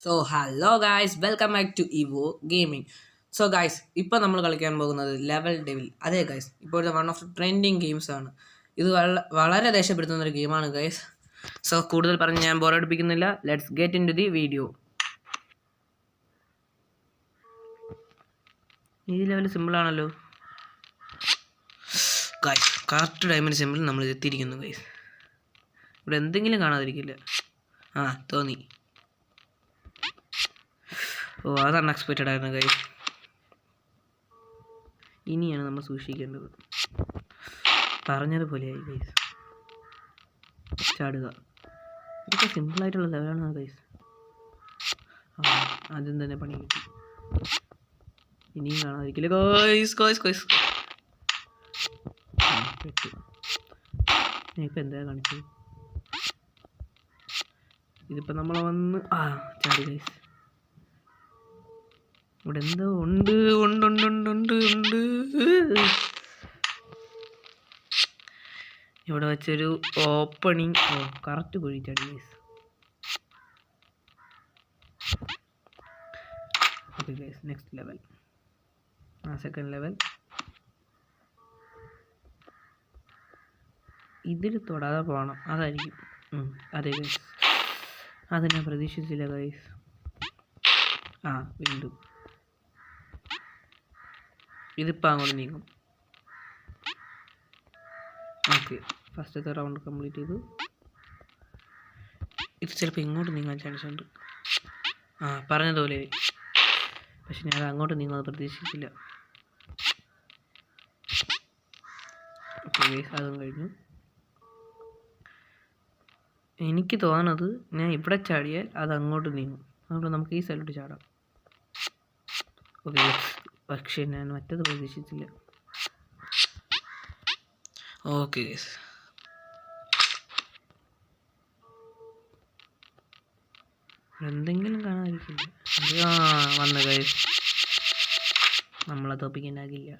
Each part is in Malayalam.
So hello guys welcome back to Evo gaming. So guys ഇപ്പോൾ നമ്മൾ കളിക്കാൻ പോകുന്നത് ലെവൽ ഡെവിൽ. അതെ ഗായ്സ്, ഇപ്പോഴത്തെ one of the trending games ആണ് ഇത്. വളരെ ദേഷ്യപ്പെടുത്തുന്ന ഒരു ഗെയിമാണ് ഗായ്സ്. സോ കൂടുതൽ പറഞ്ഞ് ഞാൻ ബോറടിപ്പിക്കുന്നില്ല. Let's get in to the video. ഈ ലെവൽ സിമ്പിളാണല്ലോ ഗായ്സ്. കറക്റ്റ് ടൈമിന് സിമ്പിൾ നമ്മൾ എത്തിയിരിക്കുന്നു ഗായ്സ്. ഇവിടെ എന്തെങ്കിലും കാണാതിരിക്കില്ല. തോന്നി. അത് അൺഎക്സ്പെക്റ്റഡ് ആയിരുന്നു ഗൈസ്. ഇനിയാണ് നമ്മൾ സൂക്ഷിക്കേണ്ടത്. പറഞ്ഞതുപോലെയായി ഗൈസ്. ചാടുക. ഇതൊക്കെ സിമ്പിളായിട്ടുള്ള ലെവലാണ് ഗൈസ്. ആദ്യം തന്നെ പണി കിട്ടി. ഇനിയും കാണാതിരിക്കില്ല ഗൈസ്. ഇപ്പം എന്താ കാണിച്ചത്? ഇതിപ്പോൾ നമ്മളെ വന്ന് ചാടി ഗൈസ്. ഇവിടെ എന്തോ ഉണ്ട്. ഇവിടെ വെച്ചൊരു ഓപ്പണിങ്. കറക്റ്റ് കുഴിച്ചാടി guys. Okay guys, next level. Second level. ഇതിൽ തൊടാതെ പോകണം, അതായിരിക്കും. അതെ ഗൈസ്, അത് ഞാൻ പ്രതീക്ഷിച്ചില്ല ഗൈസ്. വീണ്ടും ഇതിപ്പോൾ അങ്ങോട്ട് നീങ്ങും. ഓക്കെ, ഫസ്റ്റത്തെ റൗണ്ട് കംപ്ലീറ്റ് ചെയ്തു. ഇത് ചിലപ്പോൾ ഇങ്ങോട്ട് നീങ്ങാൻ ചാൻസ് ഉണ്ട്. പറഞ്ഞതുപോലെ. പക്ഷെ ഞാൻ അങ്ങോട്ട് നീങ്ങാൻ പ്രതീക്ഷിച്ചില്ല. ഓക്കെ ഗൈസ്, അതും കഴിഞ്ഞു. എനിക്ക് തോന്നുന്നത് ഞാൻ ഇവിടെ ചാടിയാൽ അത് അങ്ങോട്ട് നീങ്ങും. അതുകൊണ്ട് നമുക്ക് ഈ സൈഡിലോട്ട് ചാടാം. ഓക്കെ, പക്ഷേ ഞാൻ മറ്റത് പ്രതീക്ഷിച്ചില്ല. ഓക്കെ ഗൈസ്, എന്തെങ്കിലും കാണാതിരിക്കില്ല. വന്ന് ഗൈസ്, നമ്മളെ തോപ്പിക്കാനാകില്ല.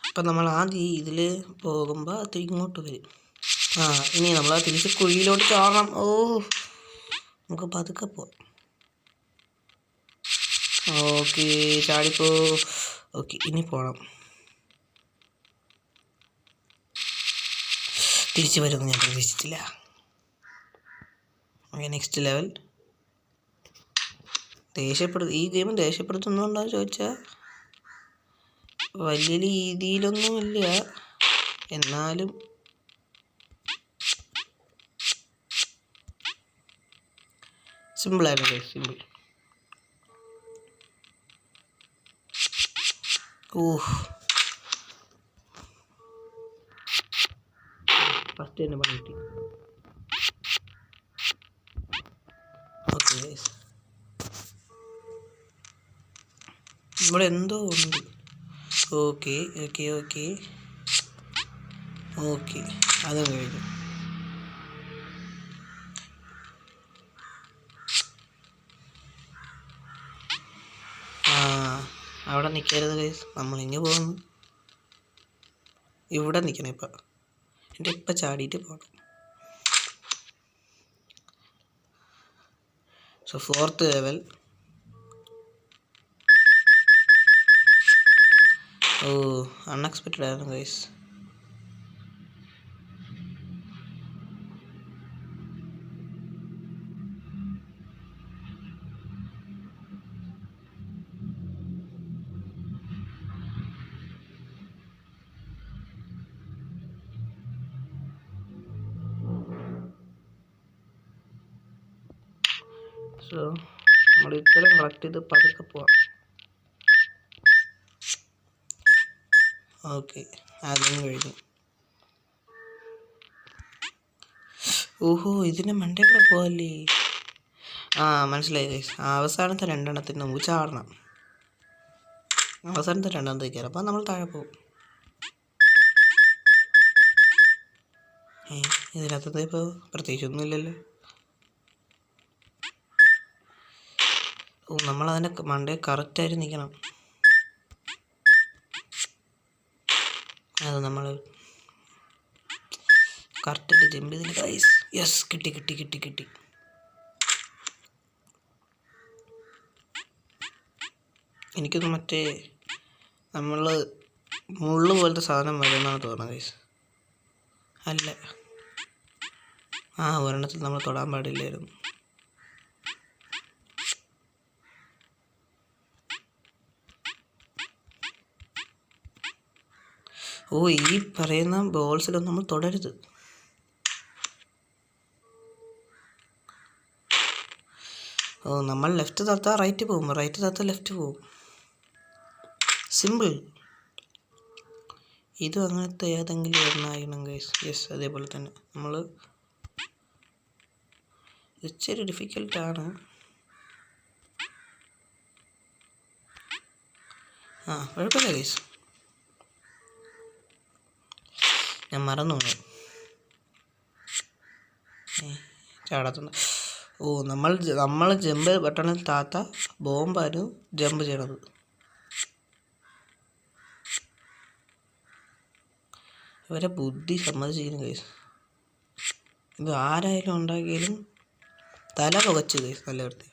അപ്പം നമ്മൾ ആദ്യം ഇതിൽ പോകുമ്പോൾ അത് ഇങ്ങോട്ട് വരും. ഇനി നമ്മൾ തിരിച്ച് കുഴിയിലോട്ട് ചാടണം. നമുക്ക് പതുക്കെ പോവാം. ഓക്കെ, ചാടിപ്പോ. ഓക്കെ, ഇനി പോകണം. തിരിച്ചു വരുമെന്ന് ഞാൻ പ്രതീക്ഷിച്ചില്ല. Okay, next level. ഈ ഗെയിം ദേഷ്യപ്പെടുത്തുന്നുണ്ടോ എന്ന് ചോദിച്ചാൽ വലിയ രീതിയിലൊന്നുമില്ല, എന്നാലും സിമ്പിളായിരുന്നു ഗൈസ്, സിമ്പിൾ. ഫസ്റ്റ് തന്നെ പണി കിട്ടി. ഓക്കെ ഗൈസ്, ഇവിടെ എന്തോ ഉണ്ട്. ഓക്കെ, അതും കഴിഞ്ഞു. അവിടെ നിൽക്കരുത് ഗൈസ്, നമ്മളിങ്ങ് പോകുന്നു. ഇവിടെ നിൽക്കണം. ഇപ്പം ചാടിയിട്ട് പോകണം. So fourth level. അൺഎക്സ്പെക്റ്റഡ് ആയിരുന്നു ഗൈസ്. സോ നമ്മൾ ഇത്രയും കളക്ട് ചെയ്ത് പതുക്കെ പോവാം. ഓക്കെ, അതും കഴിഞ്ഞു. ഇതിന് മണ്ടേ കൂടെ പോവല്ലേ? മനസ്സിലായി ഗൈസ്. അവസാനത്തെ രണ്ടെണ്ണത്തിന് നമുക്ക് ചാടണം. അവസാനത്തെ രണ്ടെണ്ണത്തിൽ കയറാം, അപ്പം നമ്മൾ താഴെ പോകും. ഇതിനകത്തത് ഇപ്പോൾ പ്രത്യേകിച്ചൊന്നുമില്ലല്ലോ. നമ്മളതിൻ്റെ മണ്ടേ കറക്റ്റായിട്ട് നിൽക്കണം. അത് നമ്മൾ കറക്റ്റായിട്ട് ജമ്പ് ചെയ്തില്ല ഗൈസ്. യെസ്, കിട്ടി. എനിക്കൊന്ന് മറ്റേ നമ്മൾ മുള്ളു പോലത്തെ സാധനം വരുമെന്നാണ് തോന്നുന്നത് ഗൈസ്. അല്ല, ഒരെണ്ണത്തിൽ നമ്മൾ തൊടാൻ പാടില്ലായിരുന്നു. ഈ പറയുന്ന ബോൾസിലൊന്നും നമ്മൾ തൊടരുത്. നമ്മൾ ലെഫ്റ്റ് തത്താൽ റൈറ്റ് പോകും, റൈറ്റ് തത്താൽ ലെഫ്റ്റ് പോകും. സിമ്പിൾ. ഇതും അങ്ങനത്തെ ഏതെങ്കിലും ഒരെണ്ണമായിരുന്നു ഗൈസ്. യെസ്, അതേപോലെ തന്നെ. നമ്മൾ ഇച്ചിരി ഡിഫിക്കൽട്ടാണ്. കുഴപ്പമില്ല ഗൈസ്. ഞാൻ മറന്നു ചാടാത്തുണ്ട്. നമ്മൾ ജമ്പ് ബട്ടണിൽ താത്ത ബോംബായിരുന്നു ജമ്പ് ചെയ്യണത്. ഇവരെ ബുദ്ധി സമ്മതിച്ചിരിക്കുന്നു ഗൈസ്. ഇത് ആരായാലും ഉണ്ടാക്കിയാലും തല പുകച്ച് ഗൈസ്, നല്ല വൃത്തി.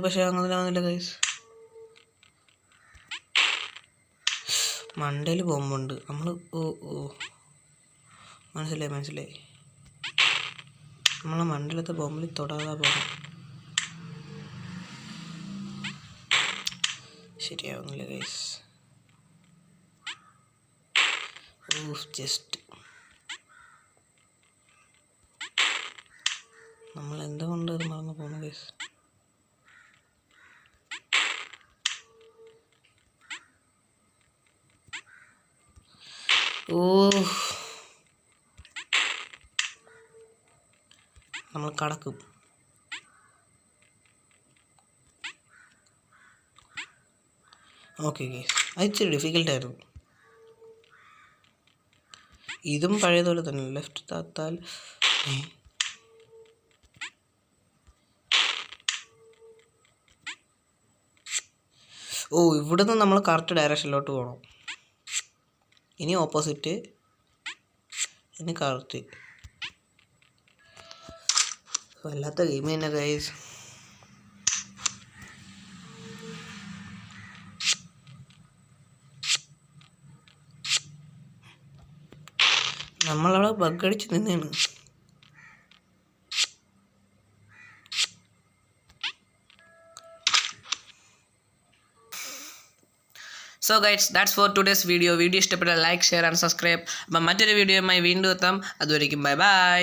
പക്ഷേ അങ്ങനെ വന്നില്ല ഗൈസ്. മണ്ടയിൽ ബോംബുണ്ട്. നമ്മൾ മനസ്സിലായി. നമ്മളെ മണ്ടലത്തെ ബോംബിൽ തൊടാതെ പോകണം. ശരിയാവുന്നില്ല ഗൈസ്. ജസ്റ്റ് നമ്മൾ എന്തുകൊണ്ട് അത് മറന്നു പോകുന്നു ഗൈസ്. നമ്മൾ കടക്കും. ഓക്കെ ഗൈസ്, അത് ഇച്ചിരി ഡിഫിക്കൽട്ടായിരുന്നു. ഇതും പഴയതുപോലെ തന്നെ ലെഫ്റ്റ് താത്താൽ ഇവിടുന്ന് നമ്മൾ കറക്റ്റ് ഡയറക്ഷനിലോട്ട് പോകണം. ഇനി ഓപ്പോസിറ്റ്, ഇനി കറക്റ്റ്. വല്ലാത്ത ഗെയിം തന്നെ ഗൈസ്. നമ്മളവിടെ ബഗ്ഗടിച്ച് നിന്നാണ്. So guys, that's for today's video. ഇഷ്ടപ്പെട്ട ലൈക്ക്, ഷെയർ ആൻഡ് സബ്സ്ക്രൈബ്. അപ്പം മറ്റൊരു വീഡിയോയുമായി വീണ്ടും എത്താം. അതുവരേക്കും ബൈ.